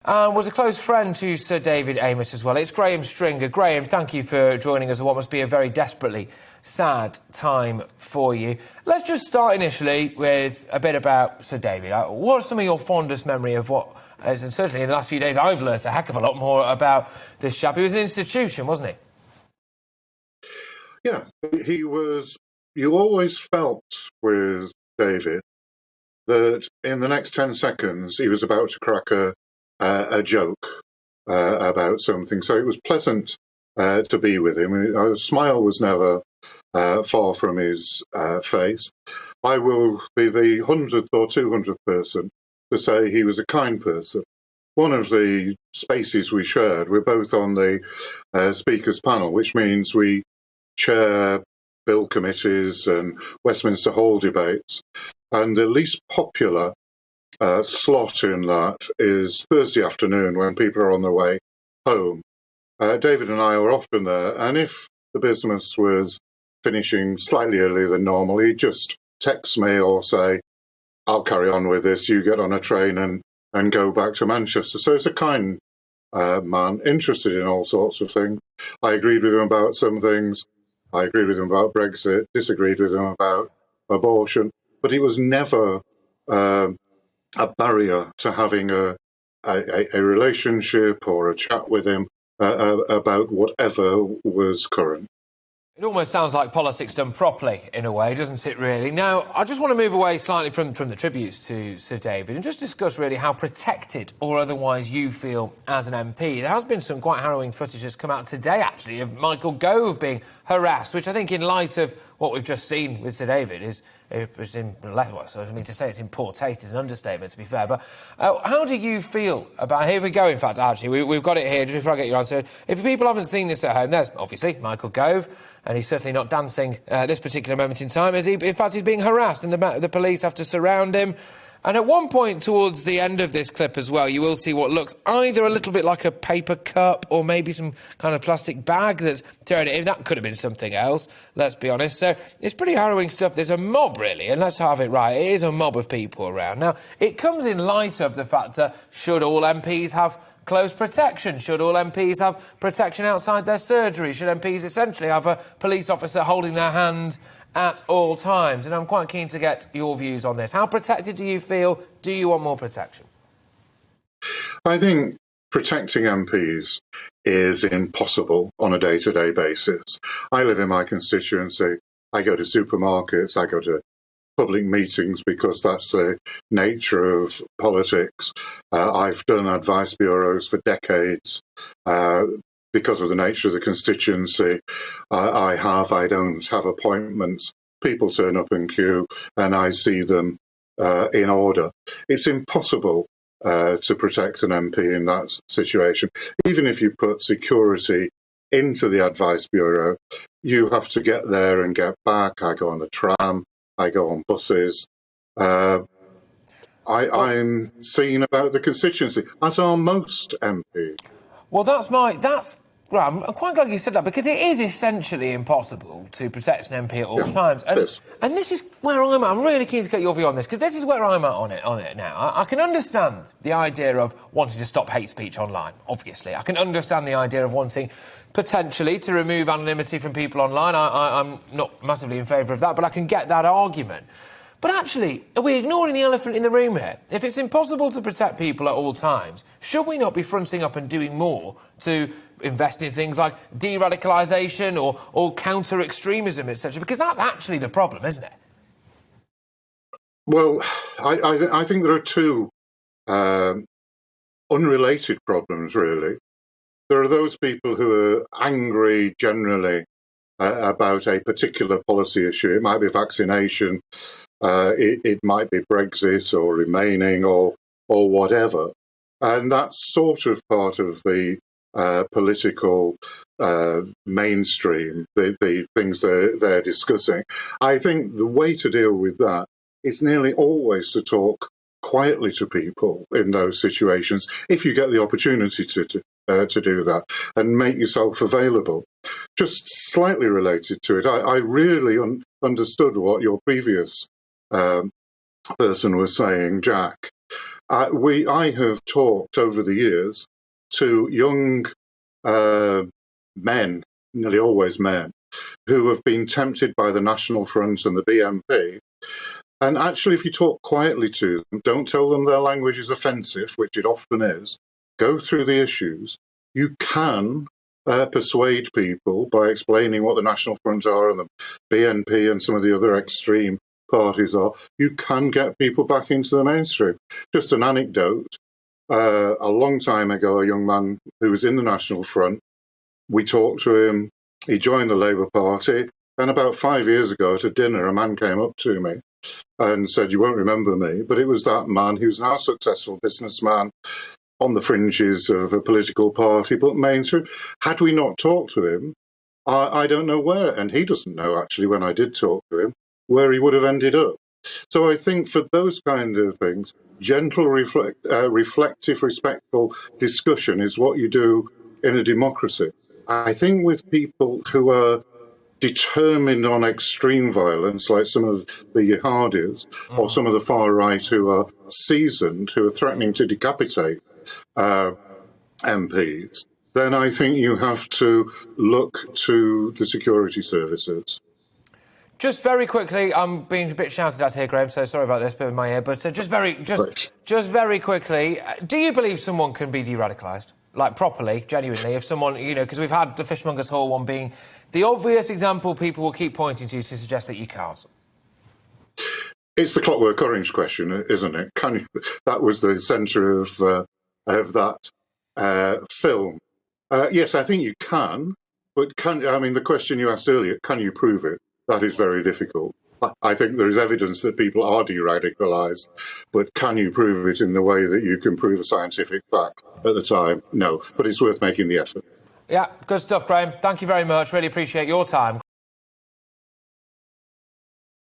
Was a close friend to Sir David Amess as well. It's Graham Stringer. Graham, thank you for joining us at what must be a very desperately sad time for you. Let's just start initially with a bit about Sir David. What's some of your fondest memory of what, and certainly in the last few days I've learnt a heck of a lot more about this chap. He was an institution, wasn't he? Yeah, he was. You always felt with David that in the next 10 seconds he was about to crack a joke about something. So it was pleasant to be with him. A smile was never far from his face. I will be the 100th or 200th person to say he was a kind person. One of the spaces we shared, we're both on the speakers panel, which means we chair bill committees and Westminster Hall debates. And the least popular slot in that is Thursday afternoon when people are on their way home. David and I were often there, and if the business was finishing slightly earlier than normal, he'd just text me or say, I'll carry on with this, you get on a train and go back to Manchester. So he's a kind man, interested in all sorts of things. I agreed with him about some things. I agreed with him about Brexit, disagreed with him about abortion, but he was never a barrier to having a relationship or a chat with him about whatever was current. It almost sounds like politics done properly, in a way, doesn't it, really? Now, I just want to move away slightly from the tributes to Sir David and just discuss, really, how protected or otherwise you feel as an MP. There has been some quite harrowing footage that's come out today, actually, of Michael Gove being harassed, which I think, in light of what we've just seen with Sir David, to say it's in poor taste is an understatement, to be fair. But how do you feel about... Here we go, in fact, actually. We've got it here, just before I get your answer. If people haven't seen this at home, there's, obviously, Michael Gove, and he's certainly not dancing at this particular moment in time. In fact, he's being harassed, and the police have to surround him. And at one point towards the end of this clip as well, you will see what looks either a little bit like a paper cup or maybe some kind of plastic bag that's tearing it in. That could have been something else, let's be honest. So it's pretty harrowing stuff. There's a mob, really, and let's have it right. It is a mob of people around. Now, it comes in light of the fact that should all MPs have close protection? Should all MPs have protection outside their surgery? Should MPs essentially have a police officer holding their hand at all times? And I'm quite keen to get your views on this. How protected do you feel? Do you want more protection? I think protecting MPs is impossible on a day-to-day basis. I live in my constituency. I go to supermarkets. I go to public meetings because that's the nature of politics. I've done advice bureaus for decades. Because of the nature of the constituency, I don't have appointments. People turn up in queue and I see them in order. It's impossible to protect an MP in that situation. Even if you put security into the advice bureau, you have to get there and get back. I go on the tram, I go on buses. I'm seeing about the constituency, as are most MPs. Well, well, I'm quite glad you said that, because it is essentially impossible to protect an MP at all times. And this is where I'm at. I'm really keen to get your view on this, because this is where I'm at on it now. I can understand the idea of wanting to stop hate speech online, obviously. I can understand the idea of wanting potentially to remove anonymity from people online. I'm not massively in favour of that, but I can get that argument. But actually, are we ignoring the elephant in the room here? If it's impossible to protect people at all times, should we not be fronting up and doing more to invest in things like de-radicalisation or counter-extremism, etc.? Because that's actually the problem, isn't it? Well, I think there are two unrelated problems, really. There are those people who are angry generally about a particular policy issue. It might be vaccination, it might be Brexit or remaining or whatever. And that's sort of part of the political mainstream, the things they're discussing. I think the way to deal with that is nearly always to talk quietly to people in those situations, if you get the opportunity to do that, and make yourself available. Just slightly related to it, I really understood what your previous person was saying, Jack, I have talked over the years to young men, nearly always men, who have been tempted by the National Front and the BNP. And actually, if you talk quietly to them, don't tell them their language is offensive, which it often is, go through the issues, you can persuade people by explaining what the National Front are and the BNP and some of the other extreme parties are. You can get people back into the mainstream. Just an anecdote. A long time ago, a young man who was in the National Front, we talked to him, he joined the Labour Party, and about 5 years ago at a dinner, a man came up to me and said, "You won't remember me," but it was that man who's now a successful businessman on the fringes of a political party, but mainstream. Had we not talked to him, I don't know where, and he doesn't know actually when I did talk to him, where he would have ended up. So I think for those kind of things, gentle, reflective, respectful discussion is what you do in a democracy. I think with people who are determined on extreme violence, like some of the jihadis or some of the far right who are seasoned, who are threatening to decapitate MPs, then I think you have to look to the security services. Just very quickly, I'm being a bit shouted at here, Graham, so sorry about this, bit in my ear, but just very quickly, do you believe someone can be de-radicalised? Like, properly, genuinely, if someone, you know, because we've had the Fishmongers Hall one being the obvious example people will keep pointing to suggest that you can't. It's the Clockwork Orange question, isn't it? Can you, that was the centre of that film. Yes, I think you can, but the question you asked earlier, can you prove it? That is very difficult. I think there is evidence that people are de-radicalised, but can you prove it in the way that you can prove a scientific fact at the time? No, but it's worth making the effort. Yeah, good stuff, Graham. Thank you very much. Really appreciate your time.